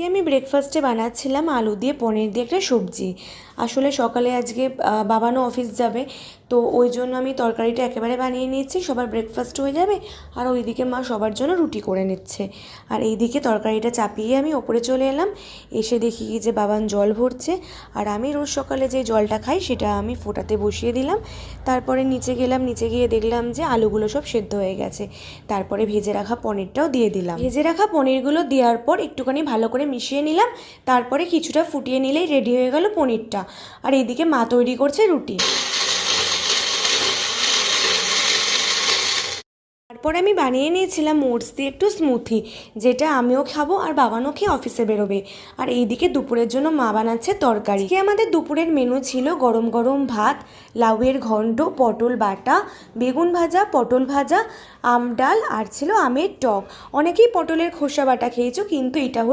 আমি ব্রেকফাস্টে বানাচ্ছিলাম আলু দিয়ে পনির দিয়ে একটা সবজি। আসলে সকালে আজকে বাবানও অফিস যাবে, তো ওই জন্য আমি তরকারিটা একেবারে বানিয়ে নিচ্ছি, সবার ব্রেকফাস্ট হয়ে যাবে। আর ওইদিকে মা সবার জন্য রুটি করে নিচ্ছে। আর এইদিকে তরকারিটা চাপিয়ে আমি ওপরে চলে এলাম। এসে দেখি কি যে বাবান জল ভরছে, আর আমি রোজ সকালে যে জলটা খাই সেটা আমি ফোটাতে বসিয়ে দিলাম। তারপরে নিচে গেলাম, নিচে গিয়ে দেখলাম যে আলুগুলো সব সেদ্ধ হয়ে গেছে। তারপরে ভেজে রাখা পনিরটাও দিয়ে দিলাম। ভেজে রাখা পনিরগুলো দেওয়ার পর একটুখানি ভালো করে মিশিয়ে নিলাম। তারপরে কিছুটা ফুটিয়ে নিলেই রেডি হয়ে গেল পনিরটা। আর এইদিকে মা তৈরি করছে রুটি। তারপরে আমি বানিয়ে নিয়েছিলাম ওটস দিয়ে একটু স্মুথি, যেটা আমিও খাবো আর বাবানও খেয়ে অফিসে বেরোবে। আর এইদিকে দুপুরের জন্য মা বানাচ্ছে তরকারি। আমাদের দুপুরের মেনু ছিল গরম গরম ভাত, লাউয়ের ঘন্ট, পটল বাটা, বেগুন ভাজা, পটল ভাজা, আম ডাল, আর ছিল আমের টক। অনেকেই পটলের খোসা বাটা খেয়েছো, কিন্তু এটা হলো